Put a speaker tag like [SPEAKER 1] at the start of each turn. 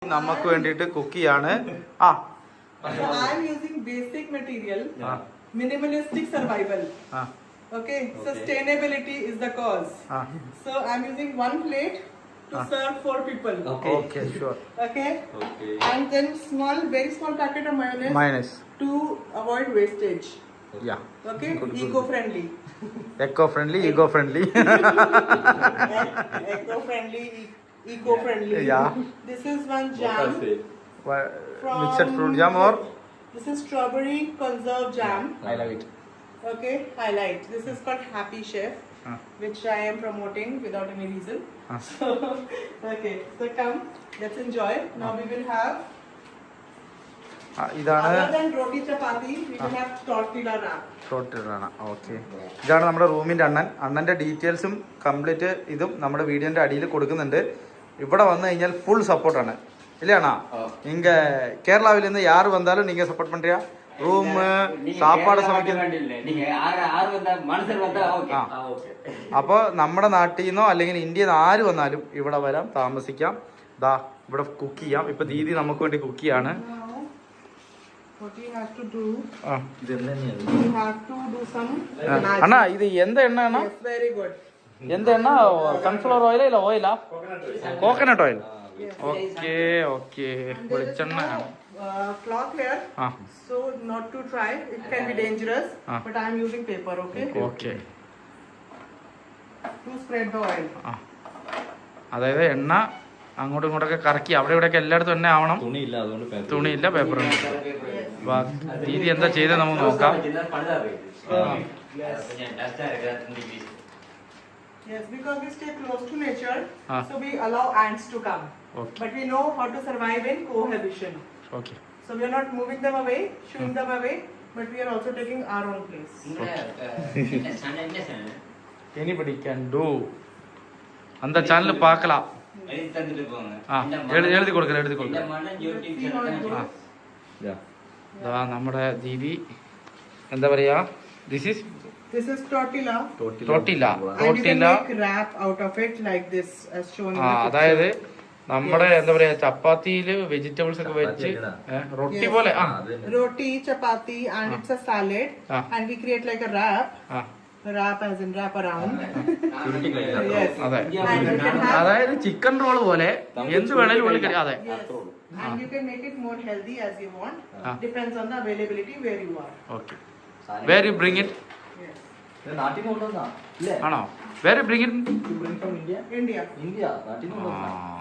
[SPEAKER 1] നമുക്ക് വേണ്ടിയിട്ട് കുക്ക് ചെയ്യാണ്.
[SPEAKER 2] So I'm using basic material, minimalistic survival. Okay, sustainability is the cause. So I'm using one plate to serve 4 people.
[SPEAKER 1] Okay, sure.
[SPEAKER 2] Okay. And then very small packet of mayonnaise to avoid wastage.
[SPEAKER 1] Yeah.
[SPEAKER 2] Okay, eco-friendly.
[SPEAKER 1] Eco-friendly, eco-friendly.
[SPEAKER 2] Eco-friendly, eco-friendly.
[SPEAKER 1] Yeah.
[SPEAKER 2] This is one jam.
[SPEAKER 1] Mixed fruit jam or?
[SPEAKER 2] This is strawberry conserve jam.
[SPEAKER 1] I love it.
[SPEAKER 2] Okay, highlight. This is called Happy Chef, which I am promoting without any reason. So, okay, so come, let's enjoy. Now we will have, other than roti chapati, we will have tortilla wrap.
[SPEAKER 1] Okay, ഇതാണ് നമ്മുടെ റൂമിൻ്റെ അണ്ണൻ്റെ ഡീറ്റെയിൽസും complete ഇതും നമ്മുടെ വീഡിയോൻ്റെ അടിയിൽ കൊടുക്കുന്നുണ്ട്. ഇവിടെ വന്നു കഴിഞ്ഞാൽ ഫുൾ സപ്പോർട്ടാണ് இல்லையாண்ணா? இங்க கேரளாவில இருந்து யாரு வந்தாலும் நீங்க சப்போர்ட் பண்றியா? ரூம் சாப்பாடு അപ്പൊ നമ്മുടെ നാട്ടിൽ നിന്നോ അല്ലെങ്കിൽ ഇന്ത്യയിൽ നിന്ന് ആര് വന്നാലും ഇവിടെ വരാം, താമസിക്കാം, ദാ ഇവിടെ കുക്ക് ചെയ്യാം. ഇപ്പൊ ദീദി നമുക്ക് വേണ്ടി കുക്ക് ചെയ്യാണ്. അണ്ണാ ഇത് എന്ത് എണ്ണ? എന്ത് എണ്ണ? സൺഫ്ലവർ ഓയിലാ ഇല്ല ഓയിലാ? Coconut oil. ഓക്കെ ഓക്കെ, വെളിച്ചെണ്ണ.
[SPEAKER 2] Cloth here, so not to try, it can be dangerous, but I am using paper. Okay.
[SPEAKER 1] Okay.
[SPEAKER 2] To spread the oil.
[SPEAKER 1] അതായത് എണ്ണ അങ്ങോട്ടും ഇങ്ങോട്ടൊക്കെ കറക്കി അവിടെ ഇവിടെയൊക്കെ എല്ലായിടത്തും എണ്ണ ആവണം. തുണിയില്ല, പേപ്പർ. ദീദി എന്താ ചെയ്തത് നമുക്ക് നോക്കാം.
[SPEAKER 2] Yes, because we stay close to nature, so we allow ants to come.
[SPEAKER 1] Okay.
[SPEAKER 2] But we know how to survive in cohabitation.
[SPEAKER 1] Okay.
[SPEAKER 2] So we are not moving them away, shooing them away, but we are also taking our own place.
[SPEAKER 1] Anybody can do. அந்த channel பார்க்கலாம். എഴുതി കൊടുക്കാം. നമ്മുടെ ദീദി എന്താ പറയാ,
[SPEAKER 2] this is tortilla.
[SPEAKER 1] And
[SPEAKER 2] you can make wrap out of it like this as shown in the picture.
[SPEAKER 1] അതായത് നമ്മുടെ എന്താ പറയാ ചപ്പാത്തിയില് വെജിറ്റബിൾസ് ഒക്കെ വെച്ച് റൊട്ടി പോലെ
[SPEAKER 2] roti chapati and it's a salad and we create like a wrap as in wrap around. Yes.
[SPEAKER 1] അതെ, അതായത് chicken roll പോലെ എന്ത് വേണേലും പോലെ. അതെ,
[SPEAKER 2] and you can make it more healthy as you want. Depends on the availability where you are.
[SPEAKER 1] Okay. Where you bring it? ആണോ? Where you bring it?
[SPEAKER 2] India.
[SPEAKER 1] ആ